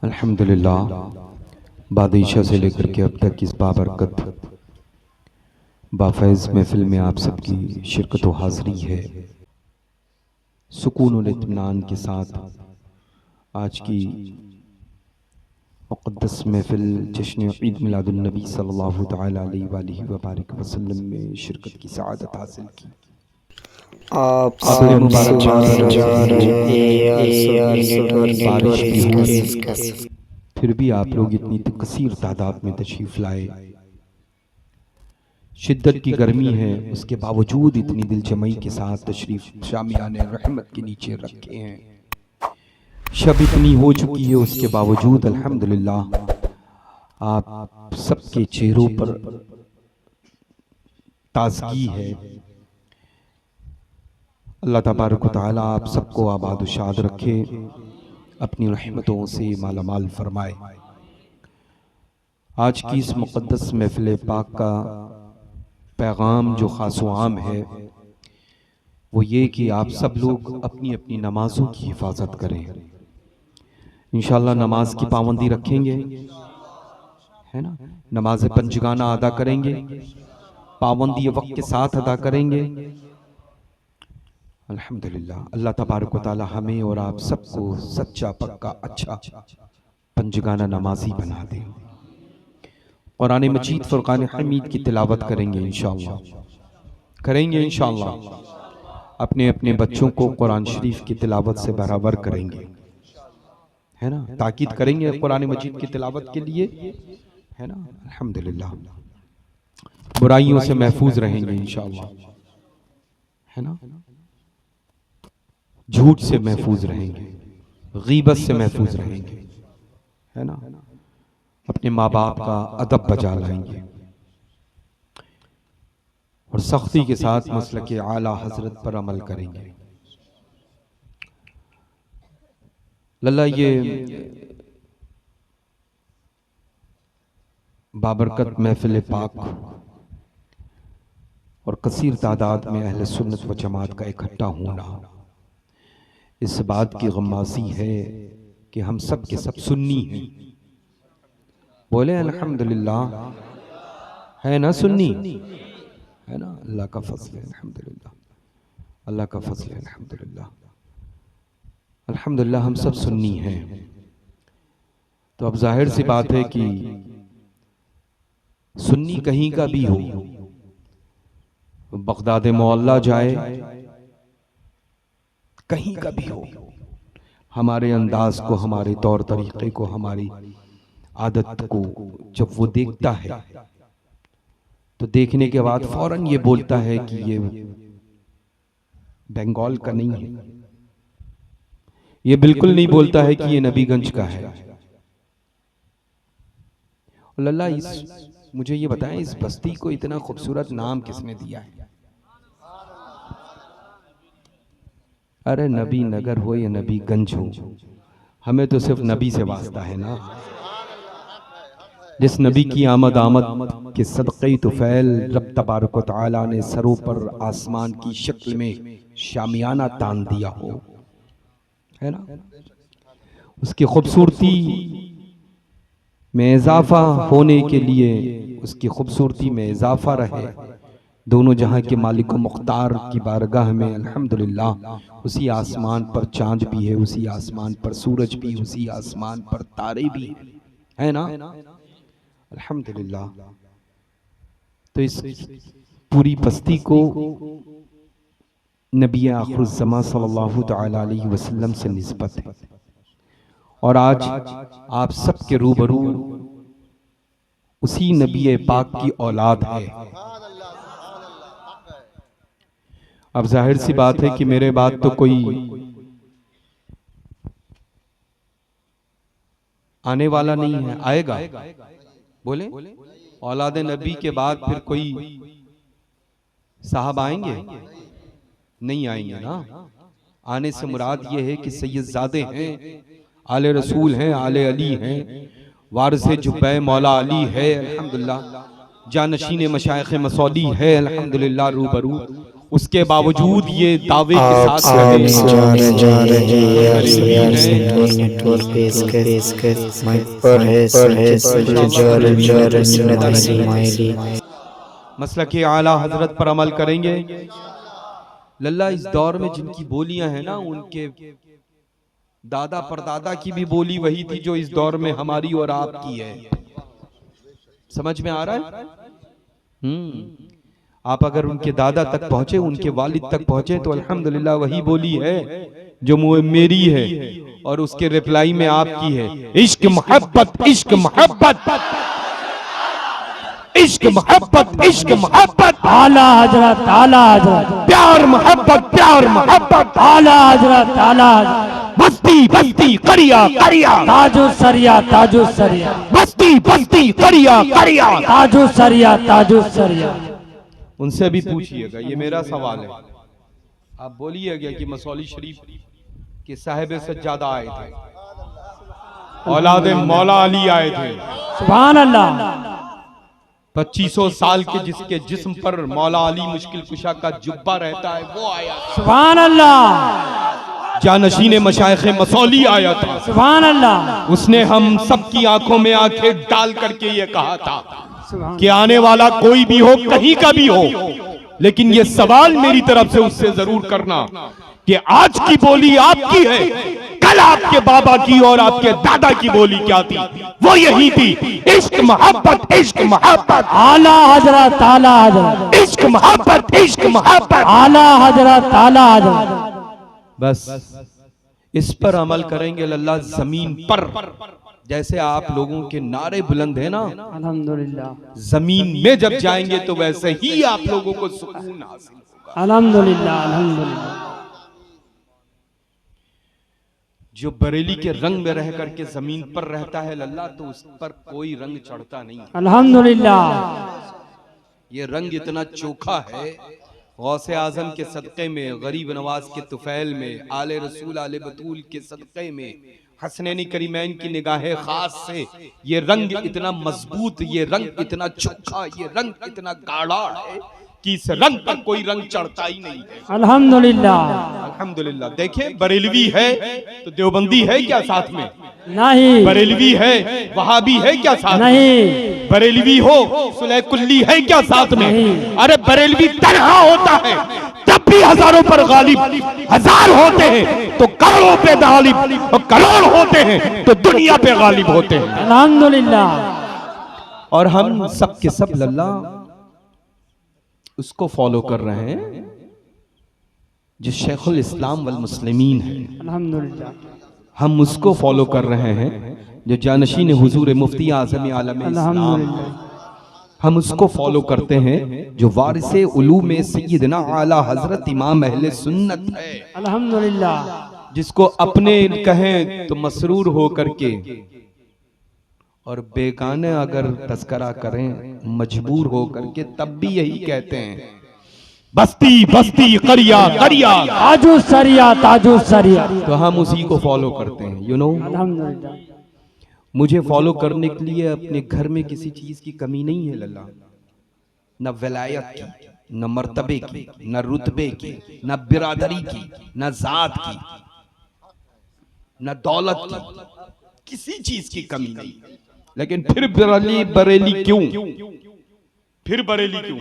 अल्हम्दुलिल्लाह बादशाह से लेकर के अब तक इस बाबरकत बाफैज़ महफिल में आप सबकी शिरकत व हाज़री है। सुकून और इत्मीनान के साथ आज की मुक़द्दस महफिल जश्न ईद मिलादुन नबी सल्लल्लाहु तआला अलैहि व बारिक वसल्लम में शिरकत की सआदत हासिल की। आप आपने मुबारक बारिश भी हुई, फिर भी आप लोग इतनी कसीर तादाद में तशरीफ लाए। शिद्दत की गर्मी है, उसके बावजूद इतनी दिलजमई के साथ तशरीफ शामियाने रहमत के नीचे रखे हैं। शब इतनी हो चुकी है, उसके बावजूद अल्हम्दुलिल्लाह आप सबके चेहरों पर ताजगी है। अल्लाह तबारक व तआला आप सबको आबाद शाद रखे, अपनी रहमतों से मालामाल फरमाए। आज की इस मुक़द्दस महफिल पाक का पैगाम जो ख़ास व आम है वो ये कि आप सब लोग अपनी अपनी नमाजों की हिफाजत करें। इंशाअल्लाह नमाज की पाबंदी रखेंगे, है ना। नमाज पंजगाना अदा करेंगे, पाबंदी वक्त के साथ अदा करेंगे। अल्हम्दुलिल्लाह अल्लाह तबारक व तआला हमें और आप सबको सच्चा पक्का अच्छा पंजगाना नमाजी बना दे। कुरान मजीद फुरकान हमीद की तिलावत करेंगे इंशाअल्लाह। अपने अपने बच्चों को कुरान शरीफ की तिलावत से बराबर करेंगे, है ना। ताकीद करेंगे कुरान मजीद की तिलावत के लिए, है ना। अल्हम्दुलिल्लाह बुराइयों से महफूज रहेंगे इंशाअल्लाह, है ना। झूठ से महफूज रहेंगे, गीबत से महफूज रहेंगे, है ना। अपने माँ बाप का अदब बजा लाएंगे और सख्ती के साथ मसलक आला हजरत पर अमल करेंगे। लल्ला ये बाबरकत महफिल पाक और कसीर तादाद में अहले सुन्नत व जमात का इकट्ठा होना इस बात की गम्मासी है कि हम सब के सब सुन्नी हैं। बोले अल्हम्दुलिल्लाह, है ना सुन्नी, है ना। अल्लाह का फज़ल है अल्हम्दुलिल्लाह, अल्लाह का फज़ल है अल्हम्दुलिल्लाह। अल्हम्दुलिल्लाह हम सब सुन्नी हैं। तो अब जाहिर सी बात है कि सुन्नी कहीं का भी हो, बगदाद मोहल्ला जाए, कहीं का भी हो, हमारे अंदाज को, हमारे तौर तरीके को, हमारी आदत को जब वो देखता है तो देखने के बाद फौरन ये बोलता है कि ये बंगाल का नहीं है। ये बिल्कुल नहीं बोलता है कि ये नबीगंज का है। लल्ला मुझे ये बताएं, इस बस्ती को इतना खूबसूरत नाम किसने दिया है? अरे नबी नगर हो या नबीगंज हो, हमें तो सिर्फ नबी से वास्ता है ना। जिस नबी की आमद के सदक़े तुफ़ैल रब तबारक व तआला ने सरों पर आसमान की शक्ल में शामियाना तान दिया हो, है ना। उसकी खूबसूरती में इजाफा होने के लिए, उसकी खूबसूरती में इजाफा रहे, दोनों जहां के मालिक व मुख्तार की बारगाह में अल्हम्दुलिल्लाह उसी आसमान पर चांद भी है, उसी आसमान पर सूरज भी, उसी आसमान पर तारे भी है ना। अल्हम्दुलिल्लाह। तो इस पूरी बस्ती को नबी आखिरुज़्ज़मा सल्लल्लाहु तआला अलैहि वसल्लम से निस्बत है और आज आप सबके रूबरू उसी नबी पाक की औलाद है। अब जाहिर सी बात है कि मेरे बाद तो कोई आने वाला नहीं है, आएगा। बोले औलाद नबी के बाद फिर कोई साहब आएंगे? नहीं आएंगे ना। आने से मुराद ये है कि सैयदजादे हैं, आले रसूल हैं, आले अली हैं, वारिसे जुब्बे मौला अली है अल्हम्दुलिल्लाह, जानशीन मशाइख मसौली है अल्हम्दुलिल्लाह रूबरू, उसके बावजूद ये दावे के आप साथ जा रहे नेटवर्क पेश पर है मसला के आला हजरत पर अमल करेंगे। लल्ला इस दौर में जिनकी बोलियां हैं ना, उनके दादा परदादा की भी बोली वही थी जो इस दौर में हमारी और आपकी है। समझ में आ रहा है? आप अगर उनके दादा तक पहुंचे, उनके वालिद तक पहुंचे तो अल्हम्दुलिल्लाह वही बोली है जो मेरी है और उसके रिप्लाई में आपकी है। इश्क मोहब्बत, इश्क मोहब्बत, इश्क मोहब्बत, इश्क मोहब्बत, आला हजरत, आला हजरत, प्यार मोहब्बत, प्यार मोहब्बत, आला हजरत, आला हजरत, बस्ती बस्ती करिया करिया, ताजो सरिया, ताजो सरिया, बस्ती बस्ती करिया करिया, ताजो सरिया, ताजो सरिया। उनसे भी पूछिएगा, ये मेरा सवाल है। आप बोलिएगा कि मसौली शरीफ के साहिब सज्जादा आए थे, औलाद मौला अली आए थे, सुभान अल्लाह। 2500 साल के जिसके जिस्म पर मौला अली मुश्किल कुशा का जुब्बा रहता है वो आया। सुभान अल्लाह। जानशीन मशाइख मसौली आया था। सुभान अल्लाह। उसने हम सबकी आंखों में आंखें डाल करके ये कहा था कि आने वाला कोई भी हो, कहीं का भी हो, लेकिन ये सवाल मेरी तरफ से उससे जरूर करना कि आज की बोली आपकी है, कल आपके बाबा की और आपके दादा की बोली क्या थी? वो यही थी, इश्क मोहब्बत, इश्क मोहब्बत, आला हजरत, आला हजरत, इश्क मोहब्बत, इश्क मोहब्बत, आला हजरत, आला हजरत। बस इस पर अमल करेंगे लल्ला। जमीन पर जैसे आप लोगों के नारे बुलंद है ना, अल्हम्दुलिल्लाह, जमीन में जब जाएंगे तो वैसे ही आप लोगों को सुकून हासिल होगा। अल्हम्दुलिल्लाह, अल्हम्दुलिल्लाह। जो बरेली के रंग में रह करके जमीन पर रहता है लल्ला, तो उस पर कोई रंग चढ़ता नहीं। अल्हम्दुलिल्लाह। ये रंग इतना चोखा है, गौसे आजम के सदक़े में, गरीब नवाज के तुफैल में, आले रसूल आले बतूल के सदक़े में, हसनैनी करीमैन की निगाहे खास से ये रंग इतना मजबूत, ये रंग इतना चोखा, ये रंग इतना गाढ़ा है कि इस रंग पर कोई रंग चढ़ता ही नहीं है। अल्हम्दुलिल्लाह, अल्हम्दुलिल्लाह। देखिए बरेलवी है तो देवबंदी है क्या साथ में? नहीं। बरेलवी है वहाबी है क्या साथ में? नहीं। बरेलवी हो सुलह कुल्ली है क्या साथ में? नहीं। अरे बरेलवी तन्हा होता है तब भी हजारों पर गालिब, हजार होते हैं तो करोड़ों पे गालिब, और करोड़ होते हैं तो दुनिया पे गालिब होते हैं। अल्हम्दुलिल्लाह। और हम सब के सब लल्ला उसको फॉलो कर रहे हैं जो शेखुल इस्लाम वल मुस्लिमीन है। अल्हम्दुलिल्लाह। हम उसको फॉलो कर रहे हैं जो जानशीन हुजूर मुफ्ती आज़म आलम इस्लाम। अल्हम्दुलिल्लाह। हम उसको फॉलो करते हैं जो वारिसे उलूम सय्यदना आला हजरत इमाम अहले सुन्नत है। अल्हम्दुलिल्लाह। जिसको अपने कहें तो मसरूर हो करके और बेगाने अगर तस्करा करें मजबूर हो करके तब भी यही कहते हैं, बस्ती बस्ती करिया करिया, ताजो सरिया, ताजो सरिया। तो हम उसी को फॉलो करते हैं। यू नो, अल्हम्दुलिल्लाह। मुझे फॉलो करने के लिए अपने घर में किसी चीज की कमी नहीं है लल्ला, न वलायत की, न मर्तबे की, न रुतबे की, न बिरादरी की, न जात की, न दौलत की, किसी चीज की कमी नहीं। लेकिन फिर बरेली क्यों? फिर बरेली क्यों?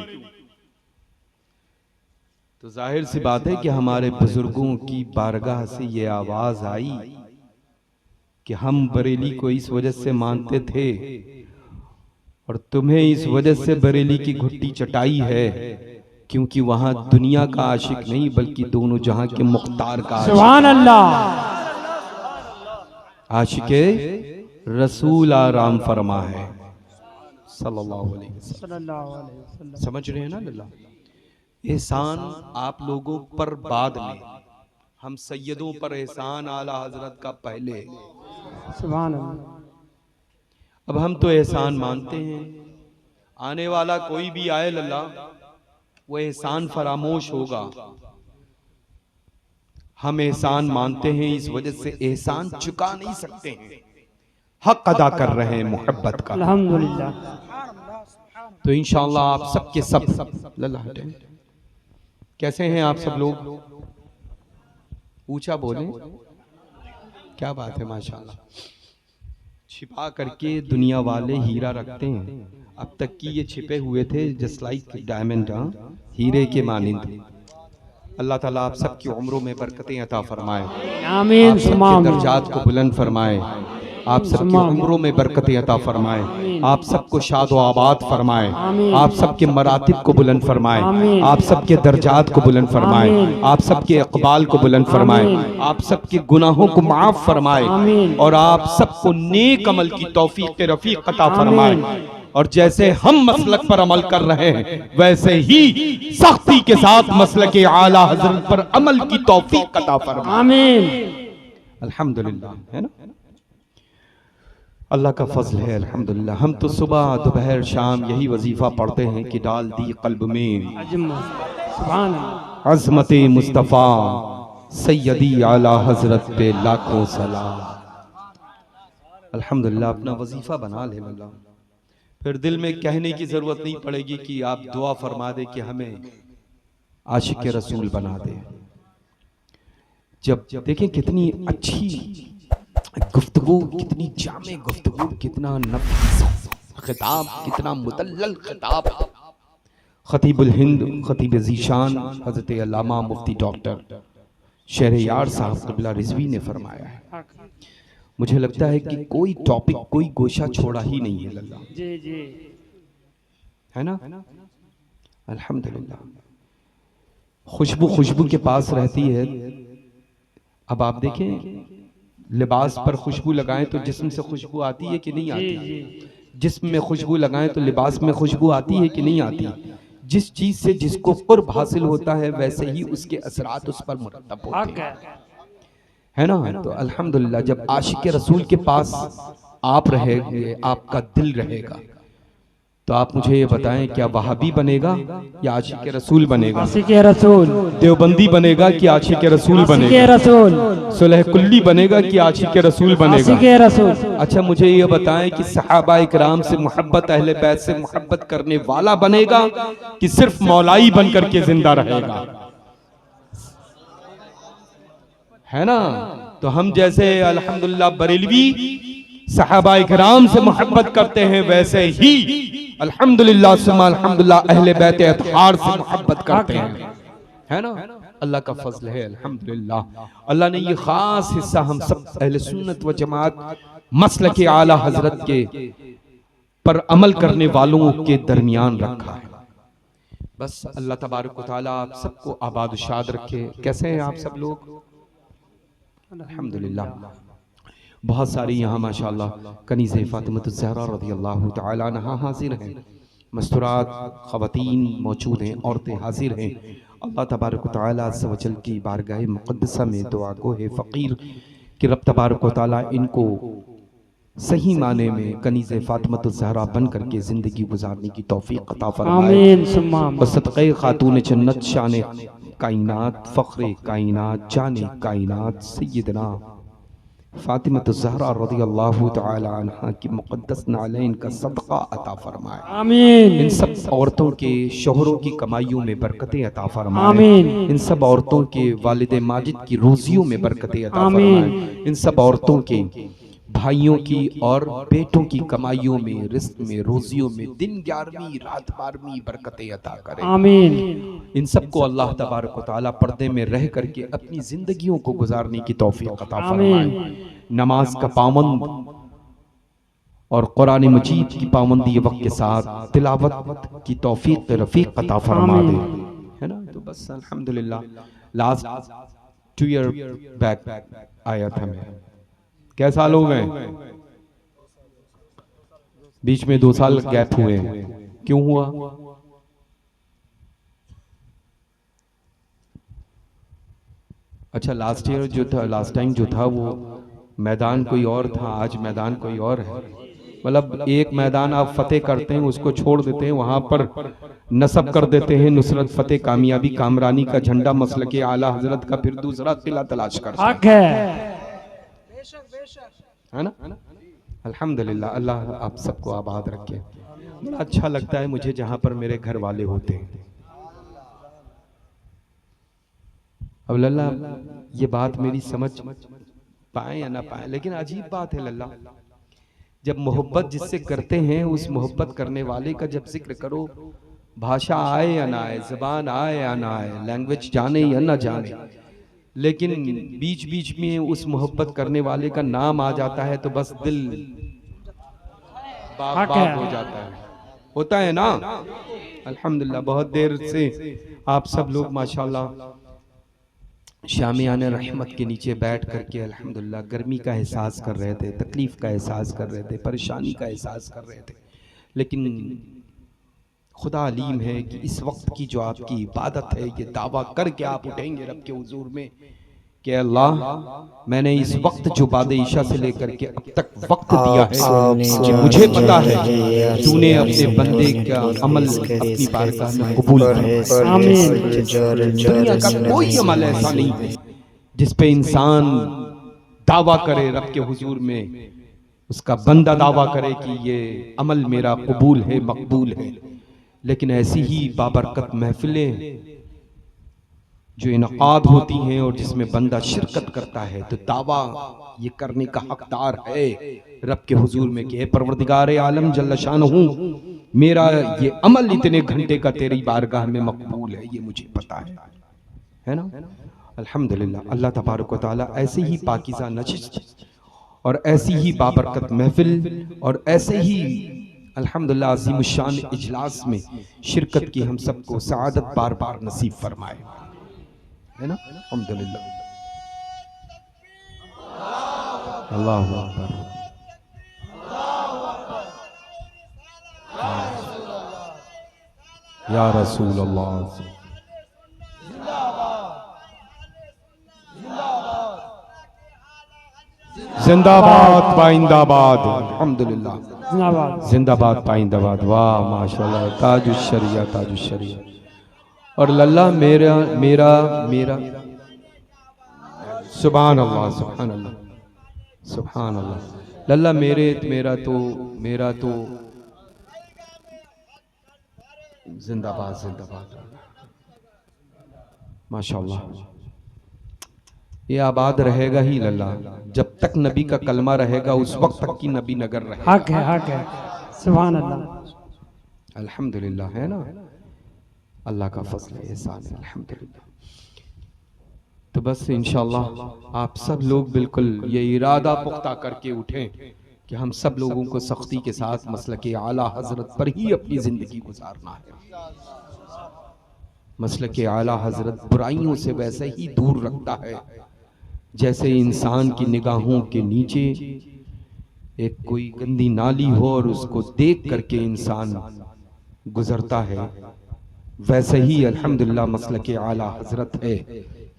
तो जाहिर सी बात है कि हमारे बुजुर्गों की बारगाह से ये आवाज आई कि हम बरेली को इस वजह से मानते थे और तुम्हें इस वजह से बरेली की घुट्टी चटाई है क्योंकि वहां दुनिया का आशिक नहीं बल्कि दोनों जहां के मुख्तार का सुभान अल्लाह। आशिके रसूल आराम फरमा है सल्लल्लाहु अलैहि वसल्लम। समझ रहे हैं ना लल्ला? एहसान आप लोगों पर बाद में, हम सैयदों पर एहसान आला हजरत का पहले। सुभान अल्लाह। अब हम तो एहसान मानते हैं, आने वाला कोई भी आए लल्ला वो एहसान फरामोश होगा। हम एहसान मानते हैं, इस वजह से एहसान चुका नहीं सकते हैं, हक अदा कर रहे हैं मोहब्बत का। अल्हम्दुलिल्लाह। तो इंशाअल्लाह आप सबके सब लल्ला हटे कैसे हैं आप सब लोग? ऊंचा बोलें। क्या बात है, माशाल्लाह। छिपा करके दुनिया वाले हीरा रखते हैं, अब तक की ये छिपे हुए थे जस्ट लाइक डायमंड, हीरे के मानिंद। अल्लाह ताला आप सबकी उम्रों में बरकतें अता फरमाए, आमीन आप सबके सुम्मा आमीन। दर्जात को बुलंद फरमाए, आप सबकी उम्रों में बरकतें अता फरमाए, आप सबको शाद व आबाद फरमाए, आप सबके मरातिब को बुलंद फरमाए, आप सबके दर्जात को बुलंद फरमाए, आप सबके इकबाल को बुलंद फरमाए, आप सबके गुनाहों को माफ फरमाए और आप सबको नेक अमल की तौफीक रफीक अता फरमाए। और जैसे हम मसलक पर अमल कर रहे हैं वैसे ही सख्ती के साथ मसलक आला हजरत पर अमल की तौफीक अता फरमाए। आमीन। अल्हम्दुलिल्लाह, है ना? अल्लाह का फजल है, अल्हम्दुलिल्लाह। हम तो सुबह दोपहर शाम यही वजीफा पढ़ते हैं कि डाल दी कल्ब में सुभान अल्लाह। अज़मत मुस्तफ़ा सैयदी आला हजरत पे लाखों सलाम। अल्हम्दुलिल्लाह, अपना वजीफा बना ले अल्लाह, फिर दिल में कहने की जरूरत नहीं पड़ेगी कि आप दुआ फरमा दे कि हमें आशिक रसूल बना दे। जब देखें कितनी अच्छी गुफ्तगू, कितनी जामे गुफ्तगू, कितना नफीस खिताब, कितना मुतल्लल खिताब खतीबुल हिंद खतीब ज़ीशान हज़रत अल्लामा मुफ्ती डॉक्टर शहरयार साहब क़िबला रिज़वी ने फरमाया है। मुझे लगता है कि कोई टॉपिक, कोई गोशा छोड़ा ही नहीं है लल्ला, जी जी, है ना? अल्हम्दुलिल्लाह। खुशबू के पास रहती है। अब आप देखें, लिबास पर खुशबू लगाएं तो जिस्म से खुशबू आती है कि नहीं आती? जिस्म में खुशबू लगाएं तो लिबास में खुशबू आती है कि नहीं आती? जिस चीज से जिसको कुर्ब हासिल होता है वैसे ही उसके असरात उस पर मुरतब होते हैं, है ना? तो अल्हम्दुलिल्लाह, जब आशिक रसूल के पास आप रहेंगे, आपका दिल रहेगा, तो आप मुझे ये बताएं, क्या वहाबी बनेगा या आशिक रसूल बनेगा? आशिक रसूल। देवबंदी बनेगा कि आशिक रसूल आशिक बनेगा? रसूल। सुलह कुल्ली बनेगा कि आशिक रसूल बनेगा? आशिक रसूल। अच्छा, मुझे ये बताएं कि सहाबा इकराम से मोहब्बत, अहले बैत से मोहब्बत करने वाला बनेगा कि सिर्फ मौलाई बन करके जिंदा रहेगा? है ना? तो हम जैसे अल्हम्दुलिल्लाह बरेलवी सहाबा इकराम से मोहब्बत करते हैं, वैसे ही अल्हम्दुलिल्लाह सुम्मा अल्हम्दुलिल्लाह अहले बैत अतहार से मोहब्बत करते हैं, है ना? अल्लाह का फजल है, अल्हम्दुलिल्लाह। अल्लाह ने ये खास हिस्सा हम सब अहले सुन्नत व जमात मसलक आला हजरत के पर अमल करने वालों के दरमियान रखा है। बस अल्लाह तबारक व तआला आप सबको आबाद शाद रखे। कैसे हैं आप सब लोग? अल्हम्दुलिल्लाह। बहुत सारी यहाँ माशाअल्लाह कनीज़े फ़ातिमतुज़ ज़हरा रज़ियल्लाहु तआला अन्हा हाजिर हैं, मस्तूरात ख़वातीन मौजूद हैं, औरतें हाजिर हैं। अल्लाह तबारक व तआला अज़्ज़ व जल की बारगाह मुक़द्दसा में दुआ गो है फ़कीर कि रब तबारक व तआला इनको सही माने में कनीज़े फ़ातिमतुज़ ज़हरा बन करके ज़िंदगी गुजारने की तौफ़ीक़ अता फ़रमाए। आमीन सुम्मा आमीन। सदक़े खातून जन्नत शान कायनात फ़ख्रे कायनात जाने कायनात सय्यदना फ़ातिमतुज़ ज़हरा रज़ियल्लाहु तआला अन्हा की मुक़द्दस नालैन का सदक़ा अता फ़रमाए। आमीन। इन सब औरतों के शोहरों की कमाइयों में बरकतें अता फ़रमाए। आमीन। इन सब औरतों के वालिद माजिद की रोज़ियों में बरकतें अता आमीन। फ़रमाए। इन सब औरतों के भाइयों की और बेटों की कमाइयों में, रिज़्क़ में, रोज़ियों में दिन 11वीं रात 12वीं बरकतें अता करें। आमीन। इन सबको अल्लाह तबारक व तआला पर्दे में रह करके अपनी जिंदगियों को गुजारने की तौफीक अता फरमाए। नमाज का पाबंद और कुरान मजीद की पाबंदी वक्त के साथ तिलावत की तौफीक रफीक अता फरमा दे, है ना? तो बस अल्हम्दुलिल्लाह, लास्ट 2 ईयर बैक आया था मैं। क्या साल हो गए? बीच में 2 साल गैप हुए हैं। क्यों हुआ? अच्छा, लास्ट ईयर जो था, लास्ट टाइम जो था वो मैदान कोई और था, आज मैदान कोई और है। मतलब एक मैदान आप फतेह करते हैं, उसको छोड़ देते हैं, वहां पर नसब कर देते हैं नुसरत फतेह कामयाबी कामरानी का झंडा मसलके आला हजरत का, फिर दूसरा किला तलाश करते हैं, हक है। है ना? अल्हम्दुलिल्लाह, अल्लाह आप सबको आबाद रखे। बड़ा अच्छा लगता है मुझे जहां पर मेरे घर वाले होते हैं। अब लल्ला ये बात मेरी समझ पाए या ना पाए, लेकिन अजीब बात है लल्ला, जब मोहब्बत जिससे करते हैं उस मोहब्बत करने वाले का जब जिक्र करो, भाषा आए या ना आए, जबान आए या ना आए, लैंग्वेज जाने या ना जाने, लेकिन बीच बीच में उस मोहब्बत करने वाले का नाम आ जाता है तो बस दिल बाग बाग हो जाता है, होता है ना। अल्हम्दुलिल्लाह बहुत देर से आप सब लोग माशाल्लाह शामियाने रहमत के नीचे बैठ करके अल्हम्दुलिल्लाह गर्मी का एहसास कर रहे थे, तकलीफ का एहसास कर रहे थे, परेशानी का एहसास कर रहे थे, लेकिन खुदा अलीम है कि इस वक्त की जो आपकी इबादत है, ये दावा करके आप उठेंगे रब के हुजूर में कि अल्लाह मैंने इस वक्त जो बाद ईशा से लेकर के अब तक वक्त दिया है, कि मुझे पता है तूने अपने बंदे का अमल अपनी बारगाह में कबूल किया। दुनिया का कोई अमल ऐसा नहीं है जिस पे इंसान दावा करे रब के हुजूर में, उसका बंदा दावा करे कि ये अमल मेरा कबूल है, मकबूल है, लेकिन ऐसी ही बाबरकत महफिलें जो इनकाद होती हैं और जिसमें बंदा शिरकत करता है तो दावा ये करने का हकदार है रब के हुजूर में कि हे परवरदिगार आलम जल्ल शानहू, मेरा ये अमल इतने घंटे का तेरी बारगाह में मकबूल है, ये मुझे पता है ना। अल्हम्दुलिल्लाह अल्लाह तबारक व तआला ऐसे ही पाकीज़ा नशिस्त और ऐसी ही बाबरकत महफिल और ऐसे ही अल्हम्दुलिल्लाह अज़ीमुश्शान इजलास में शिरकत की हम सबको सआदत बार बार नसीब फरमाए, है ना। अल्हम्दुलिल्लाह अल्लाहु अकबर। या रसूल अल्लाह जिंदाबाद पाइंदाबाद, अल्हम्दुलिल्लाह जिंदाबाद जिंदाबाद पाइंदाबाद। वाह माशाल्लाह, ताजुश्शरिया ताजुश्शरिया। और लल्ला मेरा मेरा मेरा सुभान अल्लाह सुभान अल्लाह सुभान अल्लाह। लल्ला मेरा तो जिंदाबाद जिंदाबाद माशाल्लाह। ये आबाद रहेगा ही लल्ला, जब तक नबी का कलमा रहेगा उस वक्त तक की नबी नगर रहेगा। हक है सुभान अल्लाह। अल्हम्दुलिल्लाह, है ना, अल्लाह का फजल है, एहसान है, अल्हम्दुलिल्लाह। तो बस इंशाअल्लाह आप सब लोग बिल्कुल ये इरादा पुख्ता करके उठें कि हम सब लोगों को सख्ती के साथ मसलके आला हजरत पर ही अपनी जिंदगी गुजारना है। मसलके आला हजरत बुराइयों से वैसे ही दूर रखता है जैसे इंसान की निगाहों के नीचे एक कोई गंदी नाली हो और उसको देख करके इंसान गुजरता है, वैसे ही अल्हम्दुलिल्लाह मसलके आला हजरत है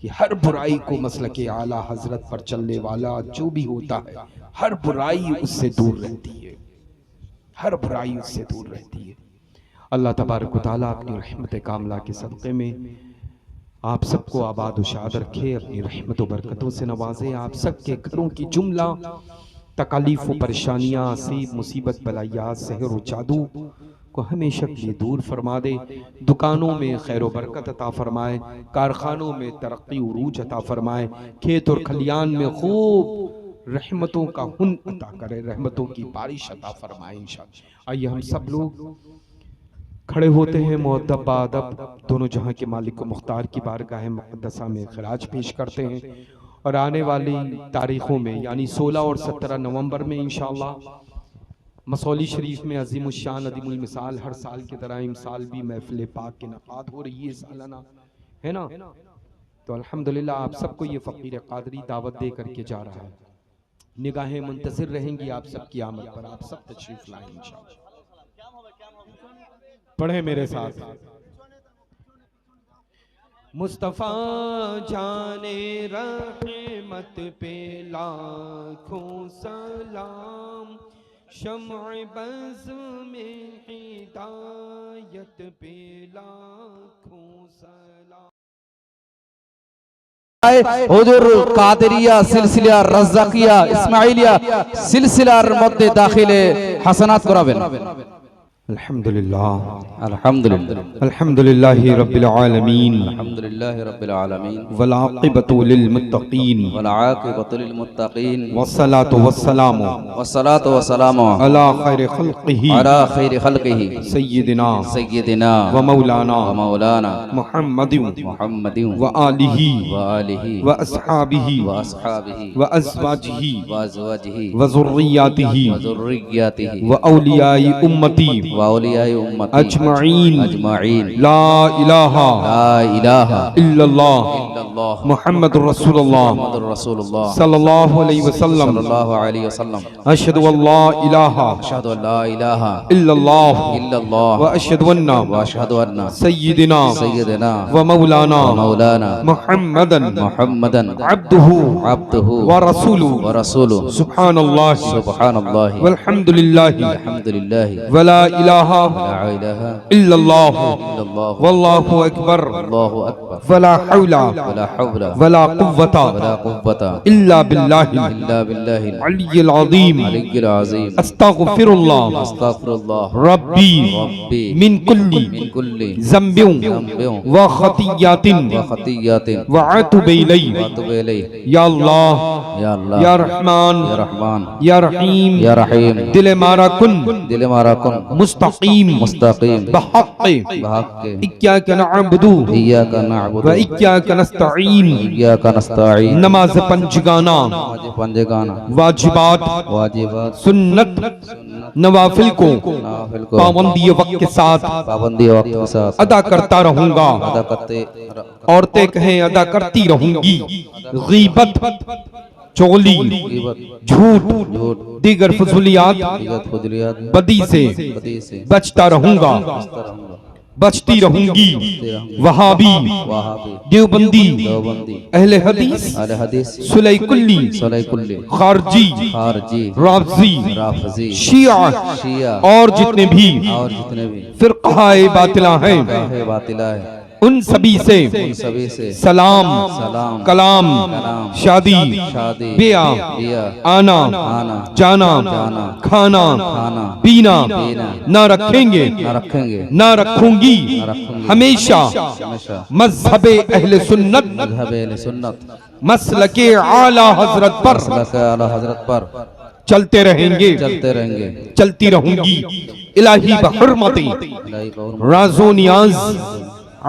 कि हर बुराई को मसलके आला हजरत पर चलने वाला जो भी होता है हर बुराई उससे दूर रहती है, हर बुराई उससे दूर रहती है। अल्लाह तबारक व तआला अपनी रहमत कामला के सदक़े में आप सबको आबाद व शाद रखे, अपनी रहमत व बरकतों से नवाजे, आप सबके घरों की जुमला तकालीफ व परेशानियाँ, आसीब, मुसीबत, बलायात, सहर व जादू को हमेशा के लिए दूर फरमा दे। दुकानों में खैर व बरकत अता फरमाए, कारखानों में तरक्की उरूज अता फरमाए, खेत और खलियान में खूब रहमतों का हुन अता करे, रहमतों की बारिश अता फरमाए इंशाअल्लाह। आइए हम सब लोग खड़े होते हैं, मुअद्दब बाअदब दोनों जहां के मालिक को मुख्तार की बारगाह मुक़द्दसा में खिराज पेश करते हैं और आने वाली तारीखों में यानी 16 और 17 नवंबर में इंशाअल्लाह मसौली शरीफ में अज़ीमुश्शान अदीमुल मिसाल हर साल की तरह इमसाल भी महफिल पाक के नक़ाद हो रही है सालाना, है ना। तो अल्हम्दुलिल्लाह आप सबको ये फ़कीर क़ादरी दावत दे करके जा रहा है। निगाहें मुंतज़िर रहेंगी आप सबकी आमद पर, आप सब तशरीफ़ लाएं इंशाअल्लाह। पढ़े मेरे साथ। मुस्तफ़ा जाने रहमत पे लाखों सलाम, शम्अ बज़ में हिदायत पे लाखों सलाम। হুজুর কাদেরিয়া সিলসিলা রাজ্জাকিয়া ইসমাইলিয়া সিলসিলার মধ্যে দাখিলে হাসানাত করাবেন। अल्हम्दुलिल्लाह अल्हम्दुलिल्लाह अल्हम्दुलिल्लाहि रब्बिल आलमीन अल्हम्दुलिल्लाहि रब्बिल आलमीन वल आक़िबतु लिल मुत्तक़ीन वल आक़िबतु लिल मुत्तक़ीन वस्सलातु वस्सलामु वस्सलातु वस्सलामु अला खैरि खल्क़िही अला खैरि खल्क़िही सय्यिदिना सय्यिदिना व मौलाना व मौलाना मुहम्मदिन मुहम्मदिन व आलिही व आलिही व अस्हाबिही व अस्हाबिही व अज़वाजिही व अज़वाजिही व ज़ुर्रिय्यातिही व ज़ुर्रिय्यातिही व औलियाई उम्मती व औलियाए उम्मती अजमईन अजमईन ला इलाहा ला इलाहा इल्लल्लाह इल्लल्लाह मुहम्मदुर रसूलुल्लाह मुहम्मदुर रसूलुल्लाह सल्लल्लाहु अलैहि वसल्लम सल्लल्लाहु अलैहि वसल्लम अशहदु अल्ला इलाहा अशहदु अल्ला इलाहा इल्लल्लाह इल्लल्लाह व अशहदु अन्ना व अशहदु अन्ना सय्यिदिना सय्यिदना व मौलाना व मौलाना मुहम्मदन मुहम्मदन अब्दुहु अब्दुहु व रसूलुहु व रसूलुहु सुब्हानल्लाह सुब्हानल्लाह वल्हम्दुलिल्लाह अल्हम्दुलिल्लाह वला इलाहा ला इलाहा इल्लल्लाह इल्लल्लाह वल्लाहु अकबर अल्लाहु अकबर वला हौला वला हौला वला कुव्वता वला कुव्वता इल्ला बिल्लाहि इल्ला बिल्लाहिल अलिय्यिल अज़ीम अलिय्यिल अज़ीम अस्तगफिरुल्लाह अस्तगफिरुल्लाह रब्बी रब्बी मिन कुल्ली मिन कुल्ली ज़म्बिन ज़म्बिन व खतियातिन व खतियातिन व अतूबु इलैहि व अतूबु इलैहि या अल्लाह या अल्लाह या रहमान या रहमान या रहीम या रहीम दिल मारा कुन दिल मारा कुन मुस्तकीम मुस्तकीम बहक़्क़े बहक़्क़े इय्याका नअबुदु इय्याका नअबुदु व इय्याका नस्तईन इय्याका नस्तईन नमाज पंजगाना पंजगाना वाजिबात वाजिबात सुन्नत नवाफिल को नाफिल को पाबंदी वक्त के साथ पाबंदी वक्त के साथ अदा करता रहूंगा। अदा करते औरतें कहें अदा करती रहूंगी। गीबत, चोली, झूठ, दीगर फजूलियात, फजलियात बदी से बदी से बचता रहूंगा, बचती रहूंगी। वहाबी, वहाबी देवबंदी, देवबंदी अहले हदीस, अहले हदीस सुलैकुल्ली, सलाइकुल्ली खारजी, खारजी राफजी, राफजी शिया शिया और जितने भी और जितने भी फिरक़ाए बातिला हैं काहे बातिला है उन सभी से सभी से सलाम, सलाम, कलाम, कलाम, शादी, शादी, बिया, बिया, आना, आना, जाना, जाना, खाना, खाना, पीना पीना, न रखेंगे, न रखेंगे न रखूंगी न रखूंगी हमेशा हमेशा मज़हबे अहले सुन्नत मज़हब अहले सुन्नत मसलके आला हजरत पर मसलक आला हजरत पर चलते रहेंगे, चलते रहेंगे। चलती रहूंगी। इलाही बहुर्मती इलाही बहुत राज़ो नियाज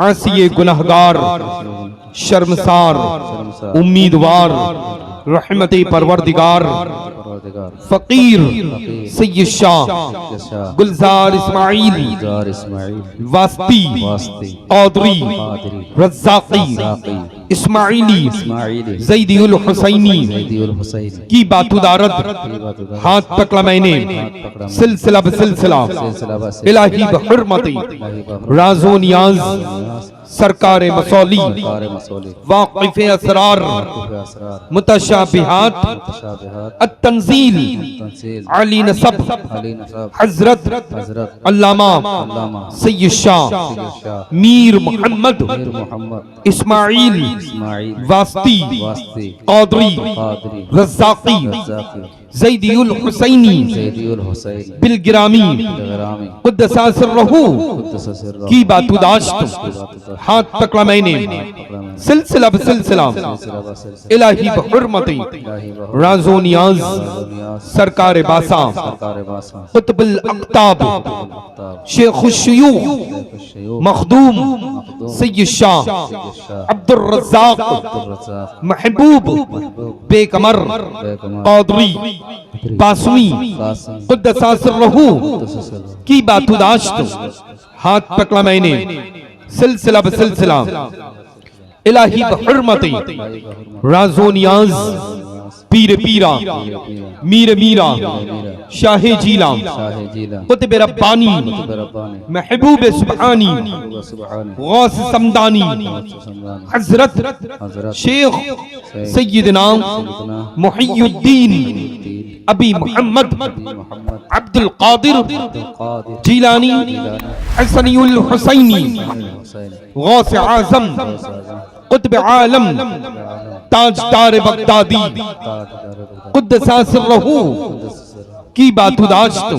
आसिये गुनहगार शर्मसार उम्मीदवार रहमते परवरदिगार परवरदिगार फकीर सैयद शाह शाह गुलजार इस्माइल जार इस्माइल वास्ती वास्ती कौदरी कादरी रज़्ज़ाक़ी साक़ी इस्माइली इस्माइली ज़ैदियुल हुसैनी ज़ैदियुल हुसैन की बातुदारत हाथ पकड़ा मैंने सिलसिला बसिलसिला सिलसिला बस इलाही बहुर्मती राज़ो नियाज सरकार मसौली कार मसौली वाक़िफ़ असरार असरार मुतशाबिहात मुतशाबिहात अत-तंज़ील तंसील अली नसब अली नसब हज़रत हजरत अल्लामा अल्लामा सैयद शाह शाह मीर मोहम्मद मीर मोहम्मद इस्माइल इस्माइल वास्ती वास्ती कौदरी कादरी रज़्ज़ाक़ी रज़्ज़ाक़ी ज़ैदियुल हुसैनी ज़ैदियुल हुसैन बिलगिरामी गरामी क़ुद्दसा सिर्रहू कुद्दस सिर्रहू की बातुदाश्त हाथ पकड़ा मैंने सिलसिला बसिलसिला इलाही बहुर्मती राज़ो नियाज सरकार बासा सरकार बासा क़ुत्बुल अक़ताब शेखुश शयूख़ मखदूम सैयद शाह अब्दुर रज़्ज़ाक़ रज़्ज़ाक़ महबूब बेकमर बेकमर कौदरी बासमी कासिम क़ुद्दसा सिर्रहू कुद्दस सिर्रहू की बातुदाश्त हाथ पकड़ा मैंने सिलसिला बसिलसिला इलाही बहुर्मती राज़ो नियाज पीर पीरा मीर मीरा शाहे जीला शाह जीला कुतुब रब्बानी रब्बानी महबूब सुब्हानी सुब्हानी गौस समदानी समदानी हजरत हजरत शेख सैयदना मुहियुद्दीन अबी मोहम्मद मोहम्मद अब्दुल कादिर कादिर जीलानी हसनियुल हुसैनी हुसैन गौस आज़म कुतुब आलम ताजदार बगदादी क़ुद्दसा सिर्रहू की बातुदाश्त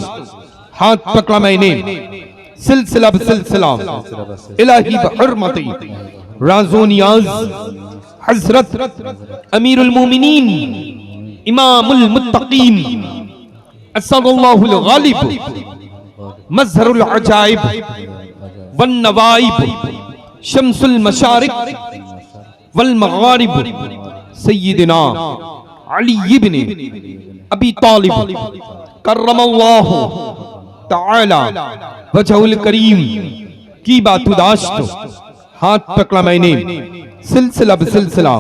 हाथ पकड़ा मैंने सिलसिला सिलसिला इलाही बहरमती राज़ो नियाज हजरत अमीरुल मोमिनीन इमामुल मुत्तकीन असदुल्लाहुल गालिब मज़हरुल अजाइब वन नवाइब शम्सुल मशारिक वल मगारिब सय्यिदना अली इब्न अबी तालिब कर्रमल्लाहु ताला वजहुल करीम की बातुदाश्त हाथ पकड़ा मैंने सिलसिला बिसिलसिला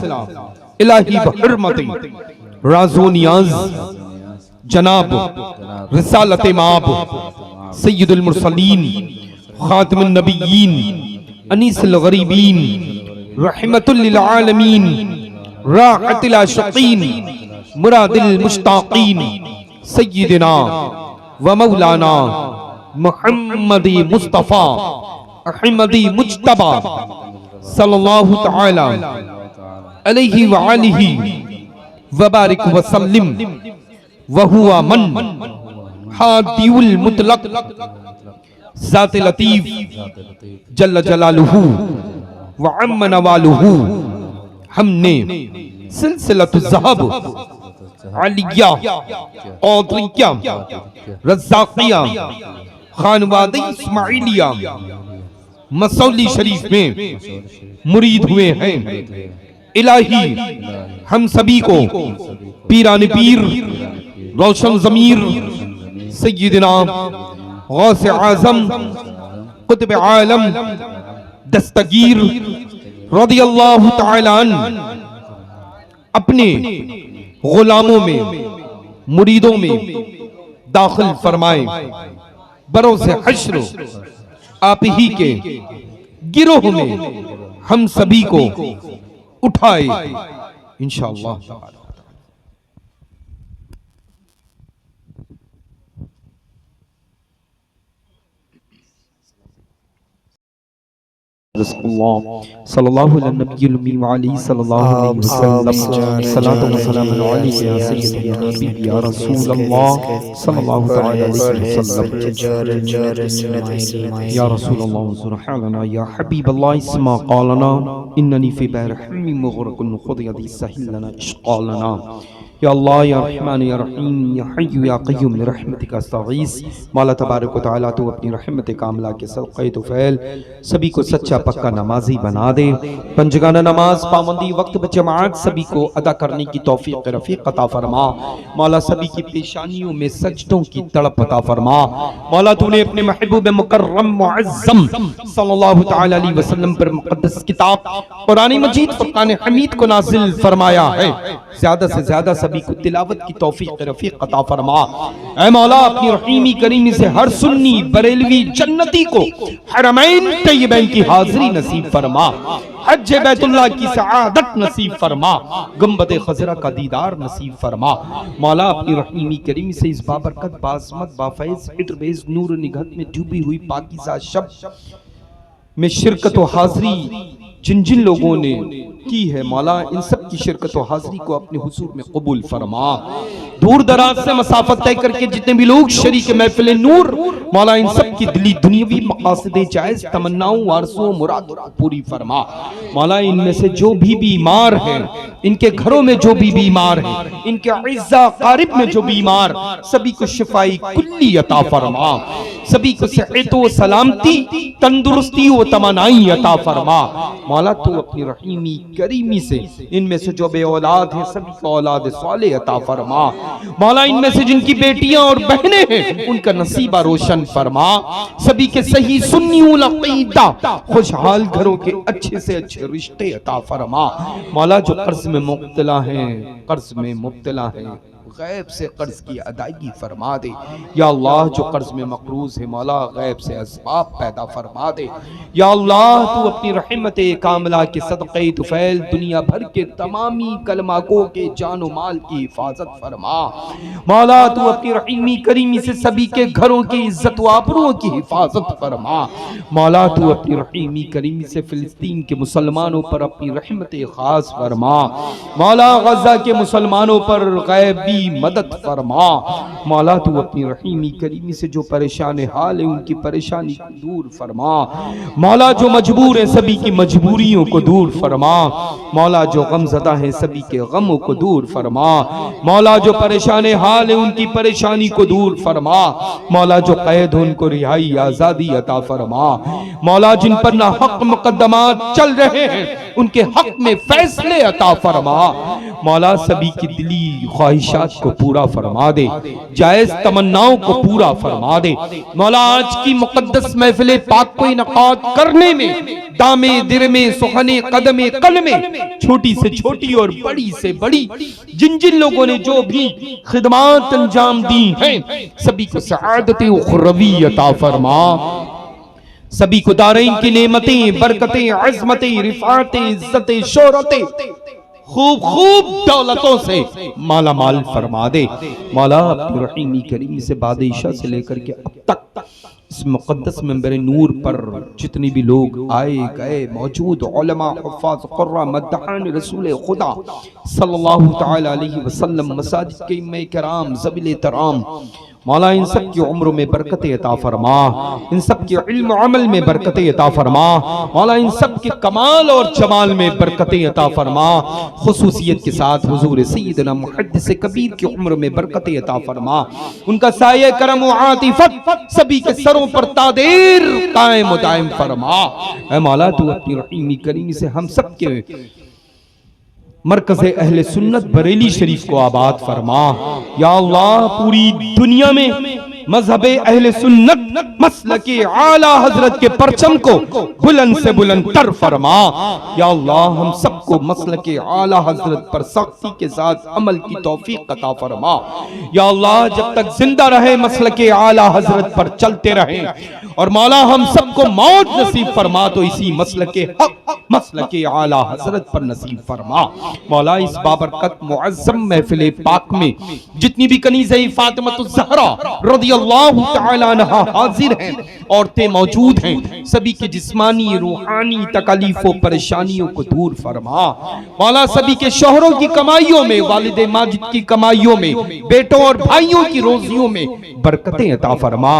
इलाही बहरमती राज़ो नियाज जनाब रिसालत माब सय्यदुल मुरसलीन खातिमुन नबिय्यीन अनीसुल गरीबीन रहमतुल लिल आलमीन राहतुल आशिकीन मुरादिल मुश्ताकीन सय्यिदना व मौलाना मुहम्मदी मुस्तफा अहमदी मुज्तबा सल्लल्लाहु तआला अलैहि व आलिहि व बारिक व सल्लिम व हुवा मन हादिउल मुतलक ज़ात लतीफ जल्ल जलालुहु व अम्म नवालुहु। हमने सिलसिलतु ज़हब अलिया क़ादरिया रज़्ज़ाक़िया खानवादी इस्माइलिया मसौली शरीफ में मुरीद हुए हैं। इलाही हम सभी को पीरान पीर रोशन ज़मीर सय्यिदना गौसे आज़म कुतुब आलम दस्तगीर रज़ियल्लाहु तआला अन्हु अपने गुलामों में मुरीदों में दाखिल फरमाए। बरोज़े हश्र आप ही के गिरोह में हम सभी को उठाए इंशाअल्लाह। सल्लल्लाहु अलैहि नबील उम्मी व अलैहि सल्लल्लाहु अलैहि वसल्लम सलातो व सलाम अलैहि या सय्यदना हबीबी या रसूल अल्लाह सल्लल्लाहु तआला अलैहि वसल्लम या रसूल अल्लाह सुरहाना या हबीब अल्लाह इस्मा क़ालना इन्ननी फी बहरिम मुग़रक़ुन खुद यदी सहिल लना इश्क़ालना। या अल्लाह या रहमान या रहीम या हय्यु या क़य्यूम रहमतिका अस्तगीस। मौला तबारक व तआला तू अपनी रहमत कामिला के सदक़े तुफ़ैल सभी को सच्चा पक्का नमाजी बना दे। पंजगाना नमाज पाबंदी वक्त ब जमात सभी को अदा करने की तौफीक रफ़ीक अता फरमा। मौला सभी की पेशानियों में सजदों की तड़प अता फरमा। मौला तूने अपने महबूब मुकर्रम मुअज़्ज़म सल्लल्लाहु तआला अलैहि वसल्लम पर मुक़द्दस किताब कुरान मजीद फ़ुरक़ान हमीद को नाज़िल फरमाया है। ज़्यादा से ज़्यादा सभी को तिलावत की तौफीक रफ़ीक अता फरमा। ऐ मौला अपनी रहीमी करीमी से हर सुन्नी बरेलवी जन्नती को हरमैन तय्यबैन की हाज़िरी नसीब फरमा। हज बैतुल्लाह की सआदत नसीब फरमा। गुंबद खज़रा का दीदार नसीब फरमा। मौला अपनी रहीमी करीमी से इस बाबरकत बाज़मत बाफ़ैज़ हिटरबेज़ नूर निगहत में डूबी हुई पाकीज़ा शब में शिरकत व हाज़िरी जिन जिन लोगों ने की है मौला इन सब की शिरकत व हाज़िरी को अपने हुजूर में कबूल फरमा। दूर दराज से मसाफत तय करके जितने भी लोग शरीक महफिल नूर मौला इन सब की दिली दुनियावी मकासदे जायज़ तमन्नाओं आरज़ुओं मुरादों को पूरी फरमा। मौला इनमें से जो भी बीमार हैं इनके घरों में जो भी बीमार हैं इनके इज़्ज़ा क़ारिब में जो बीमार सभी को शिफाई कुल्ली अता फरमा। सभी को सेहत व सलामती तंदुरुस्ती व तमन्नाई अता फरमा। मौला तू अपनी रहीमी करीमी से इनमें से जो बे औलाद हैं सभी को औलाद साले अता फरमा। मौला इनमें से जिनकी बेटियां और बहनें हैं उनका नसीबा रोशन फरमा। सभी के सही सुन्नी उल अक़ीदा खुशहाल घरों के अच्छे से अच्छे रिश्ते अता फरमा। मौला जो कर्ज में मुब्तला हैं कर्ज में मुब्तला हैं गैब से कर्ज की अदायगी फरमा दे। या अल्लाह जो कर्ज में मक़रूज़ है मौला गैब से असबाब पैदा फरमा दे। या अल्लाह तू अपनी रहमत कामिला के सदक़े तुफ़ैल दुनिया भर के तमामी कलमागों के जान माल की हिफाजत फरमा। मौला तू अपनी रहीमी करीमी से सभी के घरों की इज्जत व आबरूओं की हिफाजत फरमा। मौला तू अपनी रहीमी करीमी से फ़िलिस्तीन के मुसलमानों पर अपनी रहमत ख़ास फरमा। मौला गज़ा के मुसलमानों पर गैबी भी मदद फरमा। मौला तू अपनी रहीमी करीमी से जो परेशान हाल है उनकी परेशानी को दूर फरमा। मौला जो मजबूर है सभी की मजबूरियों को दूर फरमा। मौला जो गमज़दा है सभी के गमों को दूर फरमा। मौला जो परेशान हाल है उनकी परेशानी को दूर फरमा। मौला जो कैद है उनको रिहाई आजादी अता फरमा। मौला जिन पर ना हक मुकद्दमात चल रहे हैं उनके हक में फैसले अता फरमा। मौला सभी की दिली ख्वाहिशात को पूरा फरमा दे, जायज तमन्नाओं को पूरा फरमा दे। मौला आज की मुकद्दस महफिल पाक को इनकाद करने में दामे दिरमे सुखने कदमे कलमे छोटी से छोटी और बड़ी से बड़ी जिन जिन लोगों ने जो भी खिदमत अंजाम दी हैं सभी को सआदत उखरवी अता फरमा। सभी को दारैन की नेमतें बरकतें अज़मतें रिफ़ातें इज्जतें शोहरतें खूब खूब दौलतों से माला माल फरमा दे। मौला अपनी रहीमी करीमी से बाद इशा से लेकर के अब तक इस मुक़द्दस मंबर नूर पर जितने भी लोग आए गए मौजूद उलमा हुफ़ाज़ क़ुर्रा मद्दाहान रसूल खुदा सल्लल्लाहु तआला अलैहि वसल्लम मसाजिद के इमाम किराम ज़बील तराम मौला इन सब की उम्र में बरकत अता फरमा। इन सब के इल्म अमल में बरकत अता फरमा। मौला इन सब के कमाल और जमाल में बरकत अता फरमा। खुसूसियत के साथ हुजूर सैयदना मुहद्दिस कबीर की उम्र में बरकत अता फरमा। उनका साये करम व आतिफत सभी के सरों पर तादेर कायम दायम फरमा। ऐ मौला तू अपनी रहीमी करीमी से हम सब के मरकज़ अहले सुन्नत बरेली शरीफ को आबाद फरमा। या अल्लाह पूरी दुनिया में मजहब अहले सुन्नत मसलके आला हजरत के परचम को बुलंद से बुलंद तर फरमा। या अल्लाह हम सबको मसलके आला हजरत पर सख्ती के साथ अमल की तौफीक अता फरमा। या अल्लाह जब तक जिंदा रहे मसलके आला हजरत पर चलते रहे और मौला हम सबको मौत नसीब फरमा तो इसी मसलके हक मसलके आला हजरत पर नसीब फरमा। मौला इस बाबरकत मुअज़्ज़म महफिल पाक में जितनी भी कनीज़े फातिमतुज़ ज़हरा रज़ियल्लाहु तआला अन्हा हाजिर हैं, औरतें मौजूद हैं, सभी के जिस्मानी रूहानी तकलीफों परेशानियों को दूर फरमा। मौला सभी के शोहरों की कमाइयों में, वालिद माजिद की कमाइयों में, बेटों और भाइयों की रोजियों में बरकतें अता फरमा।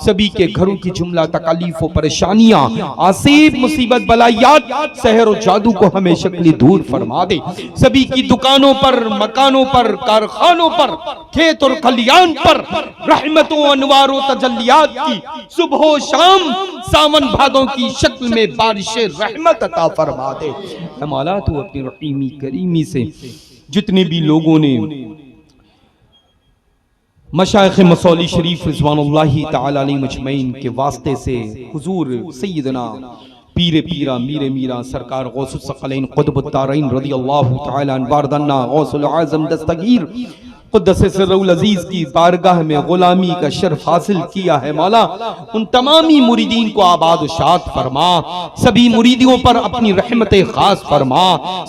सभी के घरों की जुमला तकलीफों परेशानियां आसिब मुसीबत बलायात सहर और जादू को हमेशा के लिए दूर फरमा दे। सभी की दुकानों पर, मकानों पर, कारखानों पर, खेत और खलियान पर रहमतों अनवारों तजल्लियात की सुबह शाम सावन भादों की शक्ल में बारिशे रहमत अता फरमा दे। मौला तू अपनी रहीमी करीमी से जितने भी लोगों ने मशाइख मसौली शरीफ रिज़वानुल्लाहि तआला अलैहि मजमईन के वास्ते से हुजूर सैयदना पीरे पीरा मीरे मीरा सरकार गौसुल सकलैन क़ुतबुत तारैन रज़ियल्लाहु तआला अन्हु वारदन्ना गौसुल आज़म दस्तगीर क़ुद्दस सिर्रुल अज़ीज़ की बारगाह में गुलामी का शर्फ हासिल किया है। मौला उन तमामी मुरीदीन को आबाद व शाद फरमा। सभी मुरीदियों पर अपनी रहमत खास फरमा।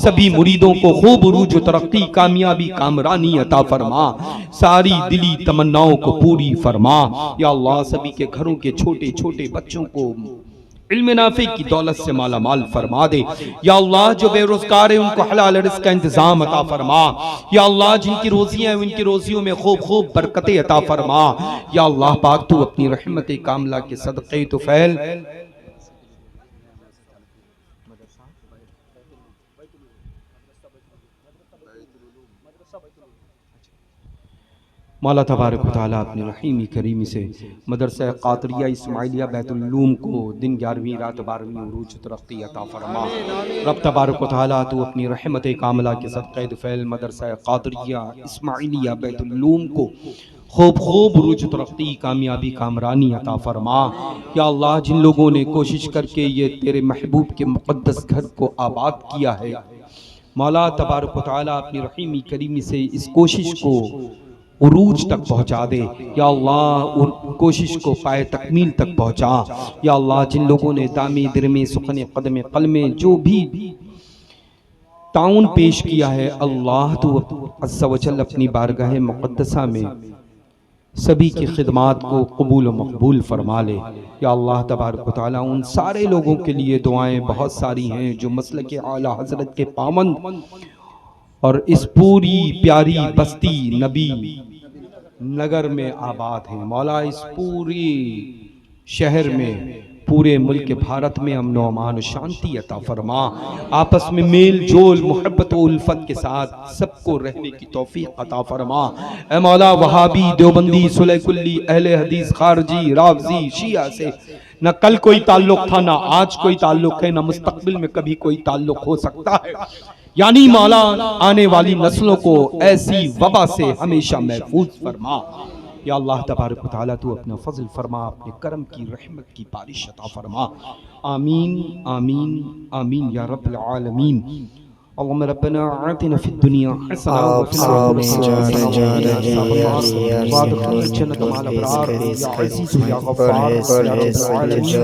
सभी मुरीदों को खूब उरूज व तरक्की कामयाबी कामरानी अता फरमा। सारी दिली तमन्नाओं को पूरी फरमा। या अल्लाह सभी के घरों के छोटे छोटे बच्चों को इल्म नाफे की दौलत से माला माल फरमा दे। या अल्लाह जो बेरोजगार है उनको हलाल रिज़्क़ का इंतजाम अता फरमा। या अल्लाह जिनकी रोजियां हैं उनकी रोजियों में खूब खूब बरकतें अता फरमा। या अल्लाह पाक तू अपनी रहमत कामला के सदक़े तुफ़ैल मौला तबारक व तआला अपनी रहीमी करीमी से मदरसा क़ादरिया इस्माइलिया बैतुल उलूम को दिन 11वीं रात 12वीं उरूज तरक्की अता फरमा। रब तबारक व तआला तू अपनी रहमत कामला के सदक़े दुफ़ैल मदरसा क़ादरिया इस्माइलिया बैतुल उलूम को खूब खूब उरूज तरक्की कामयाबी कामरानी अता फरमा। या अल्लाह जिन लोगों ने कोशिश करके ये तेरे महबूब के मुक़द्दस घर को आबाद किया है मौला तबारक व तआला अपनी रहीमी करीमी से इस कोशिश को उरूज तक पहुँचा दे। या अल्लाह उन कोशिश को पाए तकमील तक पहुँचा। या अल्लाह जिन लोगों ने दामी दिरमे सुखने कदमे कलमे जो भी ताउन पेश किया है अल्लाह तू अज़्ज़ा व जल अपनी बारगाह मुक़द्दसा में सभी की खिदमात को कबूल व मकबूल फरमा ले। या अल्लाह तबारक व तआला उन सारे लोगों के लिए दुआएं बहुत सारी हैं जो मसलक आला हज़रत के पाबंद और इस पूरी प्यारी बस्ती नबी नगर में आबाद है। मौला इस पूरी शहर में, पूरे मुल्क भारत में अमन व अमान शांति अता फरमा। आपस में मेल जोल मोहब्बत व उल्फत के साथ सबको रहने की तौफीक अता फरमा। ए मौला वहाबी, देवबंदी, सुलह कुल्ली, अहले हदीस, खारजी, रावजी, शिया से न कल कोई ताल्लुक था, ना आज कोई ताल्लुक है, ना मुस्तकबिल में कभी कोई ताल्लुक हो सकता है। यानी मौला आने वाली नस्लों को ऐसी वबा से हमेशा महफूज फरमा। या अल्लाह तबारक व तआला तू अपना फजल फरमा, अपने करम की रहमत की बारिश अता फरमा। आमीन आमीन आमीन या रब्बल आलमीन। अल्लाहुम्मा रब्बना आतिना फिद दुनिया हसना व फिल आखिरति हसना व अदखिलना जन्नत मअल अबरार या अज़ीज़ या गफ्फार या रब्बल आलमीन।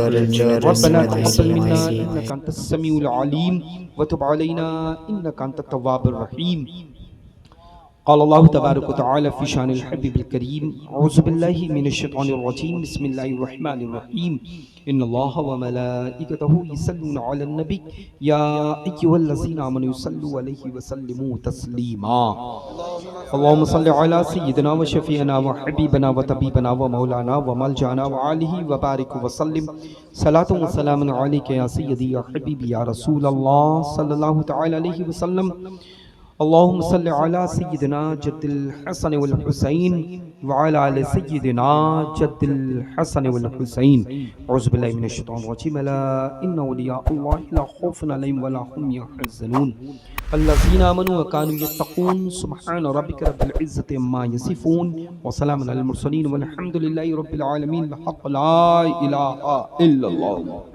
रब्बना तक़ब्बल मिन्ना इन्नका अंतस समीउल अलीम व तुब अलैना इन्नका अंतत तव्वाबुर रहीम। क़ाल अल्लाहु तबारक व तआला फ़ी शानिल हबीबिल करीम, औज़ु बिल्लाहि मिनश शैतानिर रजीम, बिस्मिल्लाहिर रहमानिर रहीम। इन्नल्लाहा व मलाइकतहु युसल्लूना अलन नबी या अय्युहल्लज़ीना आमनू युसल्लू अलैहि व सल्लिमू तस्लीमा। अल्लाहुम्मा सल्लि अला सय्यिदिना व शफ़ीअना व हबीबना व तबीबना व मौलाना व मलजाना व आलिहि व बारिक व सल्लिम सलातु व सलामुन अलैका या सय्यदी या हबीबी या रसूल अल्लाह सल्लल्लाहु तआला अलैहि वसल्लम। अल्लाहुम्मा सल्लि अला सय्यिदिना जद्दिल हसन वल हुसैन व अला आलि सय्यिदिना जद्दिल हसन वल हुसैन। औज़ु बिल्लाहि मिनश शैतानिर रजीम। अला इन्ना औलिया अल्लाहि ला खौफुन अलैहिम व ला हुम यहज़नून अल्लज़ीना आमनू व कानू यत्तक़ून। सुब्हान रब्बिका रब्बिल इज़्ज़ति अम्मा यसिफ़ून व सलामुन अलल मुरसलीन वल्हम्दुलिल्लाहि रब्बिल आलमीन। ला इलाहा इल्लल्लाह।